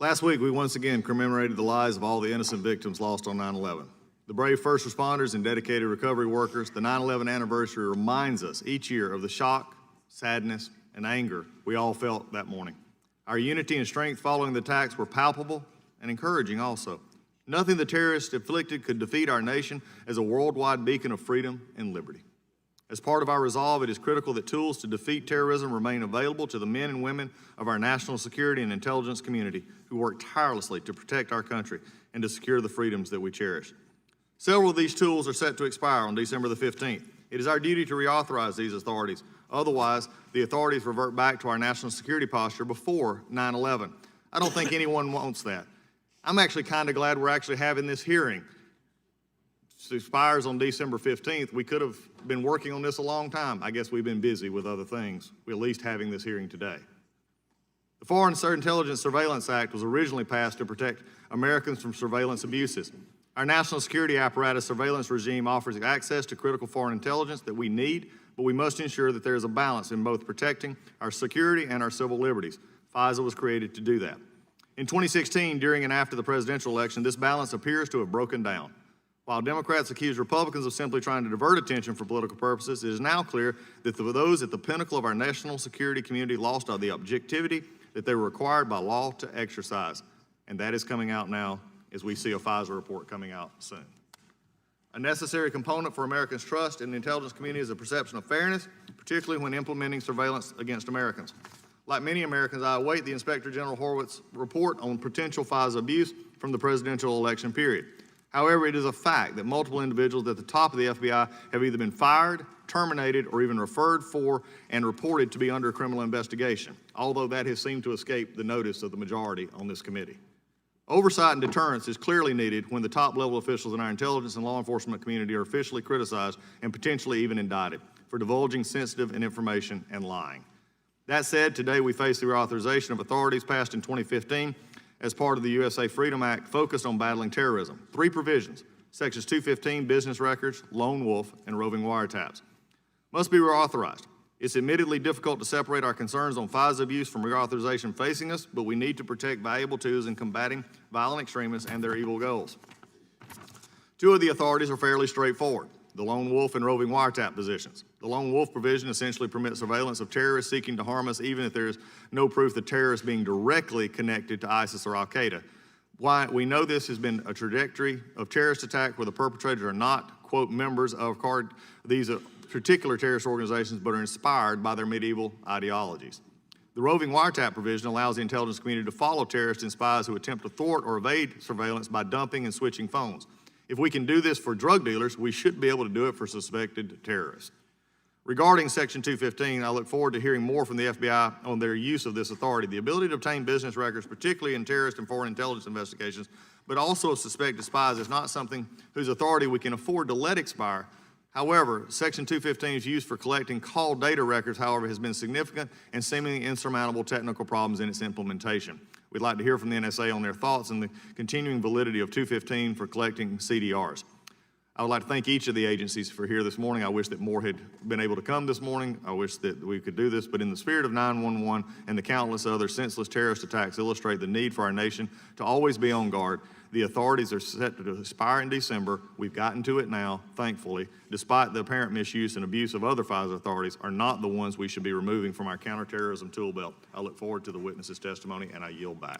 Last week, we once again commemorated the lives of all the innocent victims lost on 9/11. The brave first responders and dedicated recovery workers, the 9/11 anniversary reminds us each year of the shock, sadness, and anger we all felt that morning. Our unity and strength following the attacks were palpable and encouraging also. Nothing the terrorists inflicted could defeat our nation as a worldwide beacon of freedom and liberty. As part of our resolve, it is critical that tools to defeat terrorism remain available to the men and women of our national security and intelligence community who work tirelessly to protect our country and to secure the freedoms that we cherish. Several of these tools are set to expire on December the 15th. It is our duty to reauthorize these authorities. Otherwise, the authorities revert back to our national security posture before 9/11. I don't think anyone wants that. I'm actually kind of glad we're actually having this hearing. It expires on December 15th. We could have been working on this a long time. I guess we've been busy with other things. We're at least having this hearing today. The Foreign Intelligence Surveillance Act was originally passed to protect Americans from surveillance abuses. Our national security apparatus surveillance regime offers access to critical foreign intelligence that we need, but we must ensure that there is a balance in both protecting our security and our civil liberties. FISA was created to do that. In 2016, during and after the presidential election, this balance appears to have broken down. While Democrats accuse Republicans of simply trying to divert attention for political purposes, it is now clear that those at the pinnacle of our national security community lost the objectivity that they were required by law to exercise. And that is coming out now as we see a FISA report coming out soon. A necessary component for Americans' trust in the intelligence community is a perception of fairness, particularly when implementing surveillance against Americans. Like many Americans, I await the Inspector General Horwitz's report on potential FISA abuse from the presidential election period. However, it is a fact that multiple individuals at the top of the FBI have either been fired, terminated, or even referred for and reported to be under criminal investigation, although that has seemed to escape the notice of the majority on this committee. Oversight and deterrence is clearly needed when the top-level officials in our intelligence and law enforcement community are officially criticized and potentially even indicted for divulging sensitive information and lying. That said, today we face the reauthorization of authorities passed in 2015 as part of the USA Freedom Act focused on battling terrorism. 3 provisions, sections 215, business records, lone wolf, and roving wiretaps, must be reauthorized. It's admittedly difficult to separate our concerns on FISA abuse from reauthorization facing us, but we need to protect valuable tools in combating violent extremists and their evil goals. 2 of the authorities are fairly straightforward: the lone wolf and roving wiretap positions. The lone wolf provision essentially permits surveillance of terrorists seeking to harm us even if there is no proof the terrorists being directly connected to ISIS or Al-Qaeda. Why we know this has been a trajectory of terrorist attack where the perpetrators are not, quote, members of these particular terrorist organizations, but are inspired by their medieval ideologies. The roving wiretap provision allows the intelligence community to follow terrorists and spies who attempt to thwart or evade surveillance by dumping and switching phones. If we can do this for drug dealers, we should be able to do it for suspected terrorists. Regarding Section 215, I look forward to hearing more from the FBI on their use of this authority. The ability to obtain business records, particularly in terrorist and foreign intelligence investigations, but also of suspected spies, is not something whose authority we can afford to let expire. However, Section 215's use for collecting call data records, however, has been significant and seemingly insurmountable technical problems in its implementation. We'd like to hear from the NSA on their thoughts and the continuing validity of 215 for collecting CDRs. I would like to thank each of the agencies for here this morning. I wish that more had been able to come this morning. I wish that we could do this, but in the spirit of 9/11 and the countless other senseless terrorist attacks illustrate the need for our nation to always be on guard. The authorities are set to expire in December. We've gotten to it now, thankfully, despite the apparent misuse and abuse of other FISA authorities are not the ones we should be removing from our counterterrorism tool belt. I look forward to the witness's testimony, and I yield back.